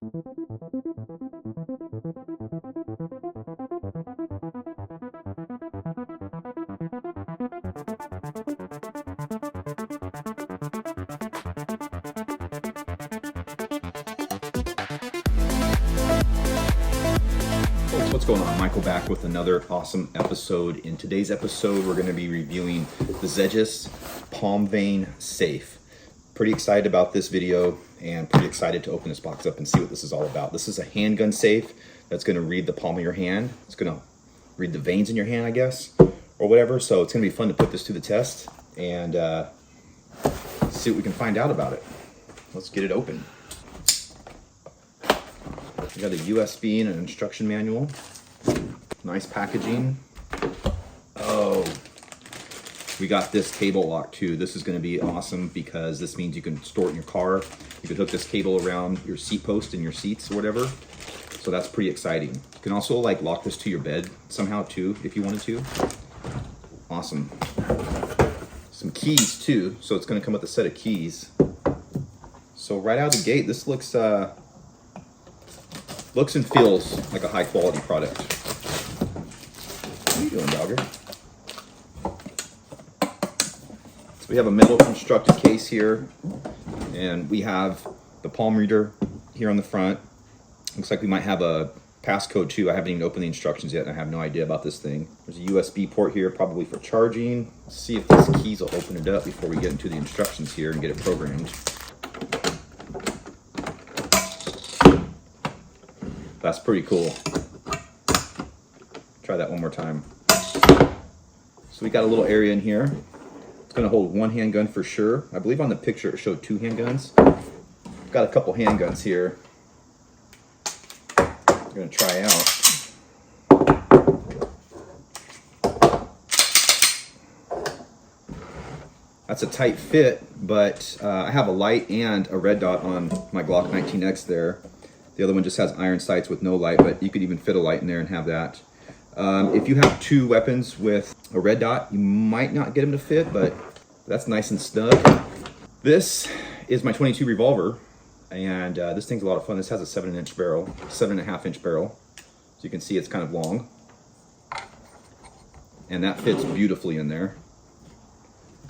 What's going on? Michael back with another awesome episode. In today's episode, we're going to be reviewing the Xegis palm vein safe. Pretty excited about this video and pretty excited to open this box up and see what this is all about. This is a handgun safe that's going to read the palm of your hand. It's going to read the veins in your hand, I guess, or whatever. So it's going to be fun to put this to the test and see what we can find out about it. Let's get it open. We got a USB and an instruction manual. Nice packaging. Oh, we got this cable lock too. This is going to be awesome because this means you can store it in your car. You could hook this cable around your seat post in your seats or whatever. So that's pretty exciting. You can also like lock this to your bed somehow too if you wanted to. Awesome. Some keys too. So it's going to come with a set of keys. So right out of the gate, this looks and feels like a high quality product. What are you doing, dogger? So we have a metal constructed case here, and we have the palm reader here on the front. Looks like we might have a passcode too. I haven't even opened the instructions yet, and I have no idea about this thing. There's a USB port here, probably for charging. Let's see if these keys will open it up before we get into the instructions here and get it programmed. That's pretty cool. Try that one more time. So we got a little area in here. It's gonna hold one handgun for sure. I believe on the picture it showed two handguns. Got a couple handguns here. I'm gonna try out. That's a tight fit, but I have a light and a red dot on my Glock 19X there. The other one just has iron sights with no light, but you could even fit a light in there and have that. If you have two weapons with a red dot, you might not get them to fit, but that's nice and snug. This is my 22 revolver, and this thing's a lot of fun. This has a 7-inch barrel, 7.5-inch barrel. So you can see it's kind of long. And that fits beautifully in there.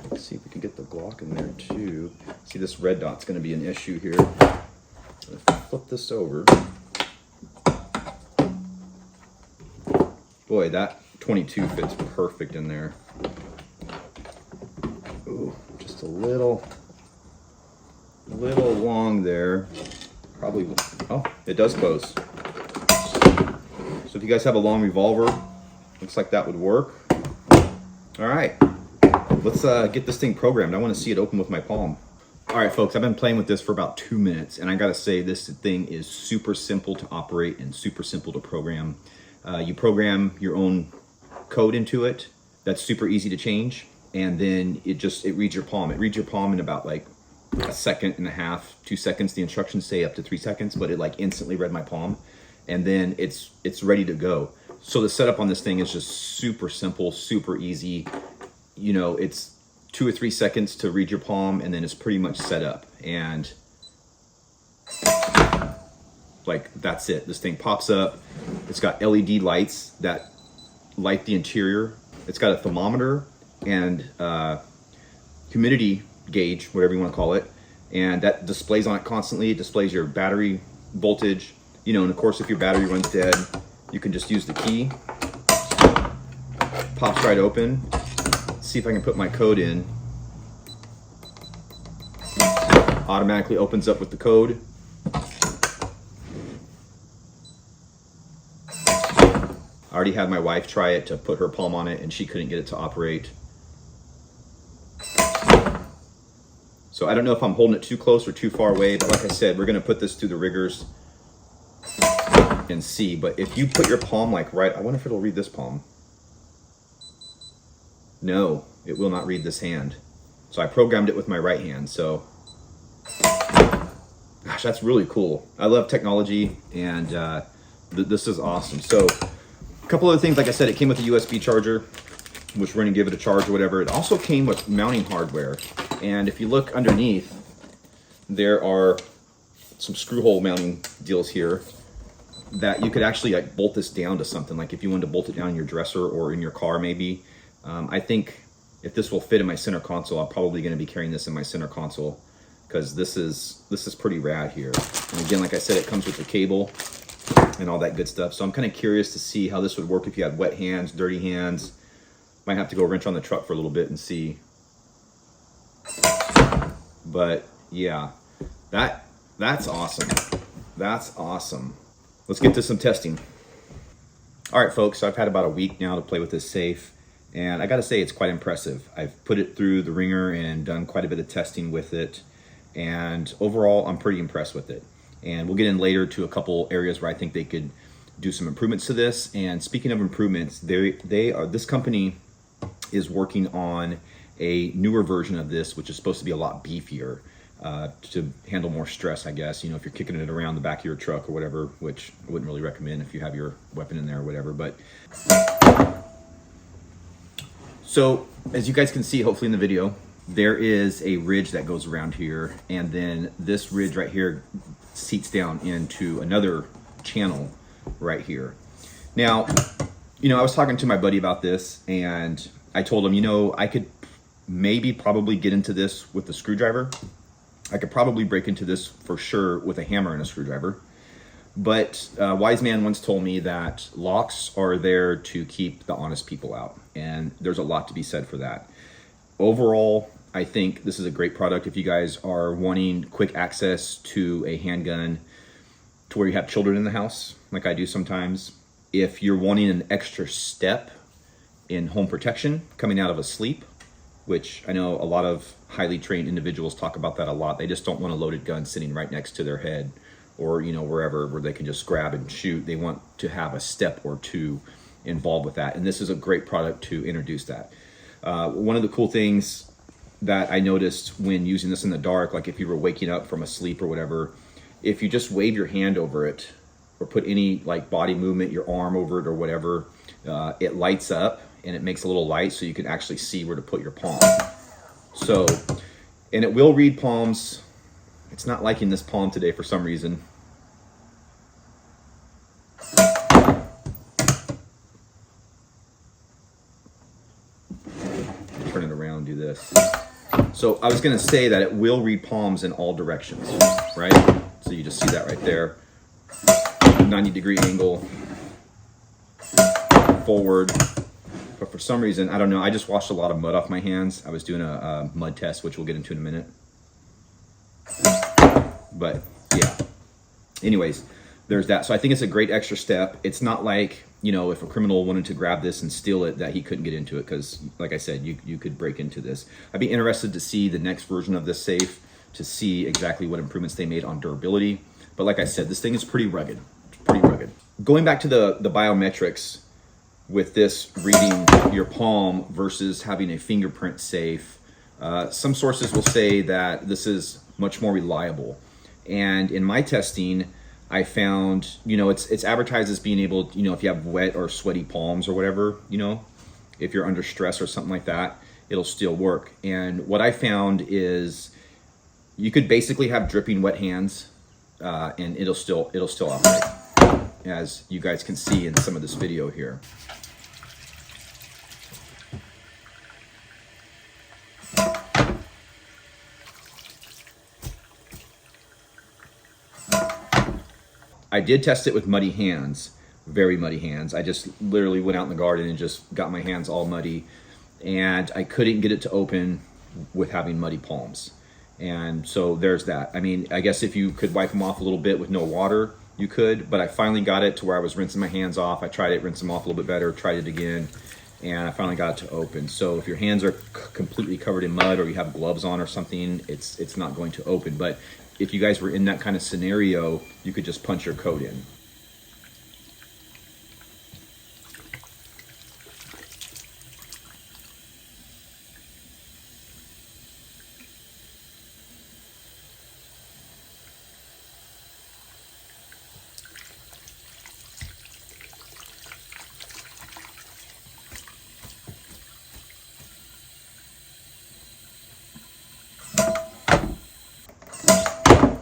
Let's see if we can get the Glock in there too. See, this red dot's gonna be an issue here. If I flip this over, boy, that 22 fits perfect in there. Ooh, just a little long there. Probably, oh, it does close. So if you guys have a long revolver, looks like that would work. All right, let's get this thing programmed. I want to see it open with my palm. All right, folks, I've been playing with this for about 2 minutes, and I gotta say this thing is super simple to operate and super simple to program. You program your own code into it. That's super easy to change, and then it reads your palm. It reads your palm in about like a second and a half, 2 seconds. The instructions say up to 3 seconds, but it like instantly read my palm, and then it's ready to go. So the setup on this thing is just super simple, super easy. You know, it's 2 or 3 seconds to read your palm, and then it's pretty much set up. And like, that's it. This thing pops up. It's got LED lights that light the interior. It's got a thermometer and humidity gauge, whatever you want to call it. And that displays on it constantly. It displays your battery voltage. You know, and of course, if your battery runs dead, you can just use the key. Pops right open. See if I can put my code in. Automatically opens up with the code. I already had my wife try it to put her palm on it, and she couldn't get it to operate. So I don't know if I'm holding it too close or too far away, but like I said, we're gonna put this through the rigors and see. But if you put your palm like right, I wonder if it'll read this palm. No, it will not read this hand. So I programmed it with my right hand. So, gosh, that's really cool. I love technology, and this is awesome. So a couple other things, like I said, it came with a USB charger, which we're gonna give it a charge or whatever. It also came with mounting hardware. And if you look underneath, there are some screw hole mounting deals here that you could actually like bolt this down to something. Like if you wanted to bolt it down in your dresser or in your car maybe. I think if this will fit in my center console, I'm probably going to be carrying this in my center console, because this is pretty rad here. And again, like I said, it comes with the cable and all that good stuff. So I'm kind of curious to see how this would work if you had wet hands, dirty hands. Might have to go wrench on the truck for a little bit and see. But yeah, that's awesome. That's awesome. Let's get to some testing. All right, folks, so I've had about a week now to play with this safe, and I gotta say it's quite impressive. I've put it through the ringer and done quite a bit of testing with it, and overall I'm pretty impressed with it. And we'll get in later to a couple areas where I think they could do some improvements to this. And speaking of improvements, this company is working on a newer version of this, which is supposed to be a lot beefier, to handle more stress, I guess. You know, if you're kicking it around the back of your truck or whatever, which I wouldn't really recommend if you have your weapon in there or whatever. But so as you guys can see, hopefully in the video, there is a ridge that goes around here, and then this ridge right here seats down into another channel right here. Now, you know, I was talking to my buddy about this, and I told him, you know, I could probably get into this with a screwdriver. I could probably break into this for sure with a hammer and a screwdriver. But a wise man once told me that locks are there to keep the honest people out. And there's a lot to be said for that. Overall, I think this is a great product if you guys are wanting quick access to a handgun to where you have children in the house, like I do sometimes. If you're wanting an extra step in home protection coming out of a sleep, which I know a lot of highly trained individuals talk about that a lot. They just don't want a loaded gun sitting right next to their head, or, you know, wherever where they can just grab and shoot. They want to have a step or two involved with that. And this is a great product to introduce that. One of the cool things that I noticed when using this in the dark, like if you were waking up from a sleep or whatever, if you just wave your hand over it or put any like body movement, your arm over it or whatever, it lights up and it makes a little light so you can actually see where to put your palm. So, and it will read palms. It's not liking this palm today for some reason. Turn it around, do this. So I was gonna say that it will read palms in all directions, right? So you just see that right there. 90-degree angle, forward. But for some reason, I don't know, I just washed a lot of mud off my hands. I was doing a mud test, which we'll get into in a minute. But yeah, anyways, there's that. So I think it's a great extra step. It's not like, you know, if a criminal wanted to grab this and steal it, that he couldn't get into it, because like I said, you could break into this. I'd be interested to see the next version of this safe to see exactly what improvements they made on durability. But like I said, this thing is pretty rugged, Going back to the biometrics with this reading your palm versus having a fingerprint safe, some sources will say that this is much more reliable. And in my testing, I found, you know, it's advertised as being able, you know, if you have wet or sweaty palms or whatever, you know, if you're under stress or something like that, it'll still work. And what I found is you could basically have dripping wet hands, and it'll still operate, as you guys can see in some of this video here. I did test it with muddy hands, very muddy hands. I just literally went out in the garden and just got my hands all muddy, and I couldn't get it to open with having muddy palms. And so there's that. I mean, I guess if you could wipe them off a little bit with no water, you could, but I finally got it to where I was rinsing my hands off. I tried it, rinsed them off a little bit better, tried it again, and I finally got it to open. So if your hands are completely covered in mud or you have gloves on or something, it's not going to open. But if you guys were in that kind of scenario, you could just punch your code in.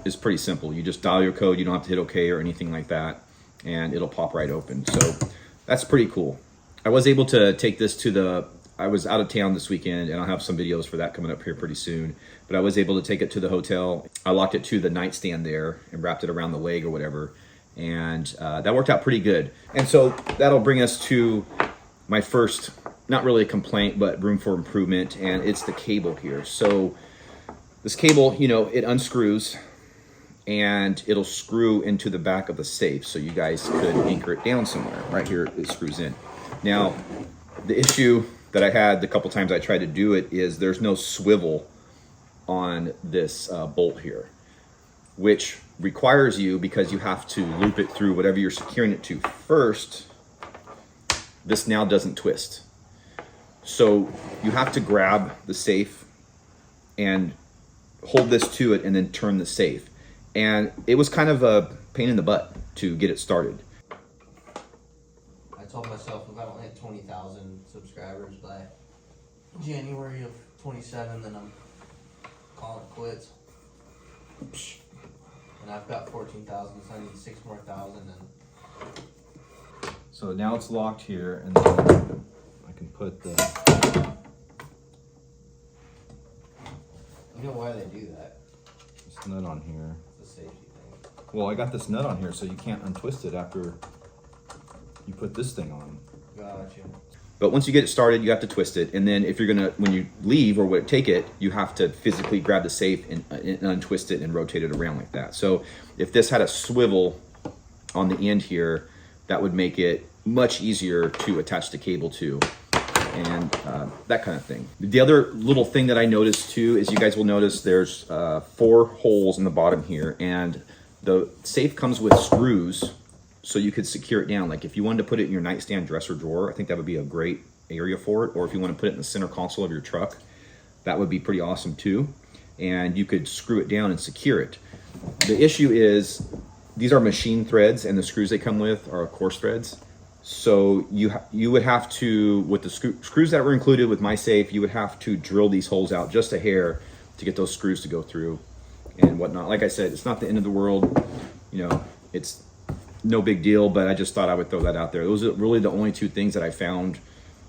Is pretty simple. You just dial your code. You don't have to hit OK or anything like that, and it'll pop right open. So that's pretty cool. I was able to take this to I was out of town this weekend, and I'll have some videos for that coming up here pretty soon. But I was able to take it to the hotel. I locked it to the nightstand there and wrapped it around the leg or whatever. And that worked out pretty good. And so that'll bring us to my first, not really a complaint, but room for improvement. And it's the cable here. So this cable, you know, it unscrews and it'll screw into the back of the safe. So you guys could anchor it down somewhere. Right here, it screws in. Now, the issue that I had the couple times I tried to do it is there's no swivel on this bolt here, which requires you, because you have to loop it through whatever you're securing it to first. This now doesn't twist. So you have to grab the safe and hold this to it and then turn the safe. And it was kind of a pain in the butt to get it started. I told myself if I don't hit 20,000 subscribers by January of 27, then I'm calling it quits. And I've got 14,000, so I need 6 more thousand. And so now it's locked here, and then I can put the. You know why they do that? This nut on here. It's a safety thing. Well, I got this nut on here, so you can't untwist it after you put this thing on. Gotcha. But once you get it started, you have to twist it, and then if you're gonna, when you leave or take it, you have to physically grab the safe and untwist it and rotate it around like that. So if this had a swivel on the end here, that would make it much easier to attach the cable to, and that kind of thing. The other little thing that I noticed too is, you guys will notice there's 4 holes in the bottom here, and the safe comes with screws. So you could secure it down. Like if you wanted to put it in your nightstand dresser drawer, I think that would be a great area for it. Or if you want to put it in the center console of your truck, that would be pretty awesome too. And you could screw it down and secure it. The issue is, these are machine threads, and the screws they come with are coarse threads. So you would have to, with the screws that were included with my safe, you would have to drill these holes out just a hair to get those screws to go through and whatnot. Like I said, it's not the end of the world. You know, it's no big deal, but I just thought I would throw that out there. Those are really the only 2 things that I found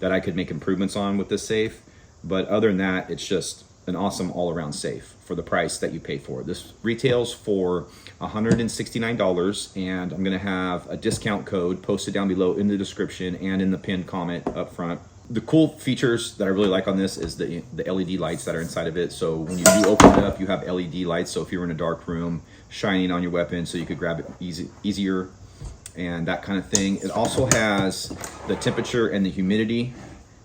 that I could make improvements on with this safe. But other than that, it's just an awesome all-around safe for the price that you pay for. This retails for $169, and I'm gonna have a discount code posted down below in the description and in the pinned comment up front. The cool features that I really like on this is the LED lights that are inside of it. So when you do open it up, you have LED lights. So if you're in a dark room, shining on your weapon so you could grab it easier and that kind of thing. It also has the temperature and the humidity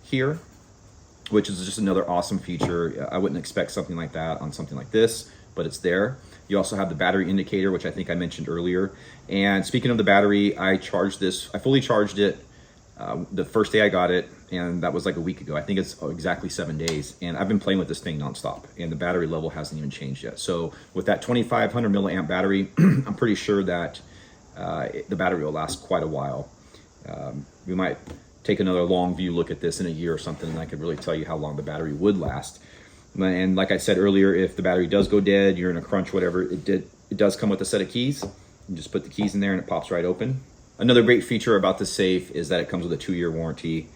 here, which is just another awesome feature. I wouldn't expect something like that on something like this, but it's there. You also have the battery indicator, which I think I mentioned earlier. And speaking of the battery, I charged this, I fully charged it the first day I got it, and that was like a week ago. I think it's exactly 7 days, and I've been playing with this thing nonstop, and the battery level hasn't even changed yet. So with that 2,500 milliamp battery, I'm pretty sure that the battery will last quite a while. We might take another long view look at this in a year or something, and I could really tell you how long the battery would last. And like I said earlier, if the battery does go dead, you're in a crunch, whatever, it does come with a set of keys. You just put the keys in there and it pops right open. Another great feature about the safe is that it comes with a 2-year warranty.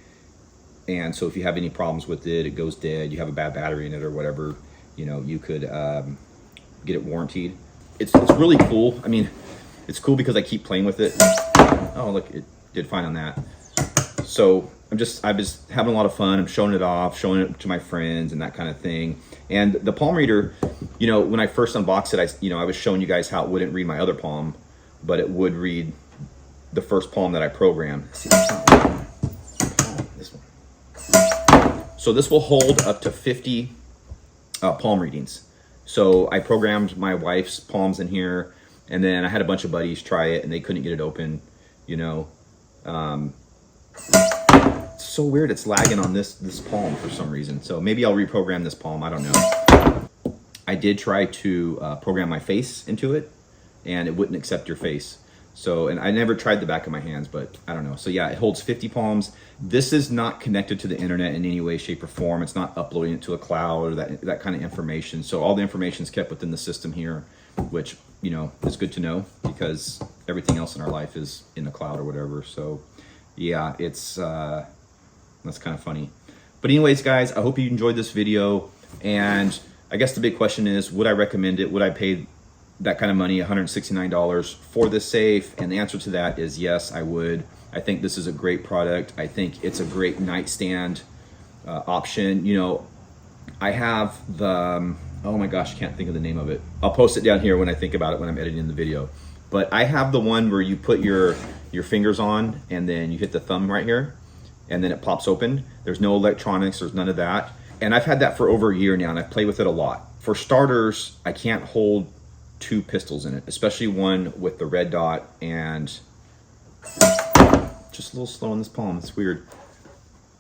And so if you have any problems with it, it goes dead, you have a bad battery in it or whatever, you know, you could get it warranted. It's really cool. I mean, it's cool because I keep playing with it. Oh, look, it did fine on that. So I'm just having a lot of fun. I'm showing it off, showing it to my friends and that kind of thing. And the palm reader, you know, when I first unboxed it, I was showing you guys how it wouldn't read my other palm, but it would read the first palm that I programmed. See, there's not one. This one. So this will hold up to 50 palm readings. So I programmed my wife's palms in here, and then I had a bunch of buddies try it and they couldn't get it open, you know. It's so weird, it's lagging on this palm for some reason. So maybe I'll reprogram this palm, I don't know. I did try to program my face into it, and it wouldn't accept your face. So, and I never tried the back of my hands, but I don't know. So yeah, it holds 50 palms. This is not connected to the internet in any way, shape, or form. It's not uploading it to a cloud or that kind of information. So all the information is kept within the system here, which you know, is good to know because everything else in our life is in the cloud or whatever. So yeah, it's, that's kind of funny. But anyways, guys, I hope you enjoyed this video. And I guess the big question is, would I recommend it? Would I pay that kind of money, $169 for this safe? And the answer to that is yes, I would. I think this is a great product. I think it's a great nightstand option. You know, I have the, oh my gosh, I can't think of the name of it. I'll post it down here when I think about it when I'm editing the video. But I have the one where you put your fingers on and then you hit the thumb right here and then it pops open. There's no electronics, there's none of that. And I've had that for over a year now and I play with it a lot. For starters, I can't hold 2 pistols in it, especially one with the red dot and just a little slow on this palm, it's weird.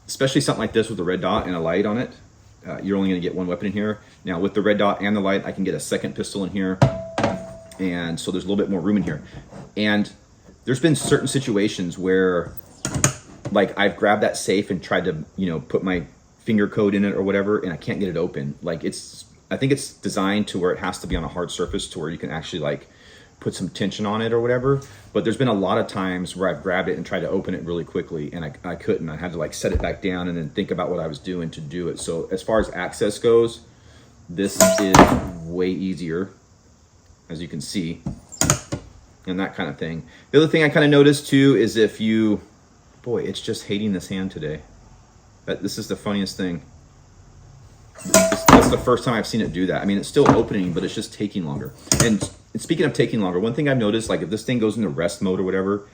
Especially something like this with the red dot and a light on it. You're only gonna get 1 weapon in here. Now with the red dot and the light, I can get a second pistol in here. And so there's a little bit more room in here. And there's been certain situations where like I've grabbed that safe and tried to, you know, put my finger code in it or whatever, and I can't get it open. Like I think it's designed to where it has to be on a hard surface to where you can actually like put some tension on it or whatever. But there's been a lot of times where I've grabbed it and tried to open it really quickly and I couldn't. I had to like set it back down and then think about what I was doing to do it. So as far as access goes, this is way easier, as you can see, and that kind of thing. The other thing I kind of noticed too is if you, boy, it's just hating this hand today. This is the funniest thing. That's the first time I've seen it do that. I mean, it's still opening, but it's just taking longer. And speaking of taking longer, one thing I've noticed, like if this thing goes into rest mode or whatever,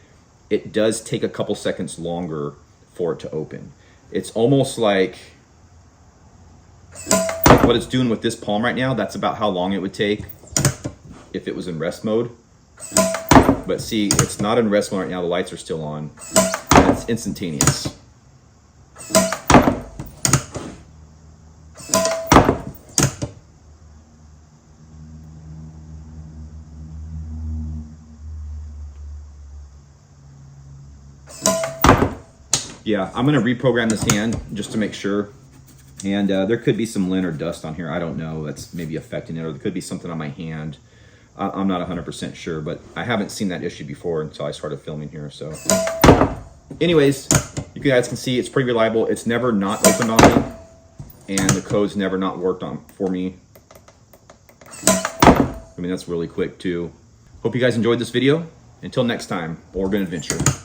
it does take a couple seconds longer for it to open. It's almost like what it's doing with this palm right now. That's about how long it would take if it was in rest mode. But see, it's not in rest mode right now. The lights are still on. And it's instantaneous. Yeah, I'm gonna reprogram this hand just to make sure. And there could be some lint or dust on here. I don't know, that's maybe affecting it, or there could be something on my hand. I'm not 100% sure, but I haven't seen that issue before until I started filming here. So anyways, you guys can see it's pretty reliable. It's never not opened on me, and the code's never not worked on for me. I mean, that's really quick too. Hope you guys enjoyed this video. Until next time, Oregon Adventure.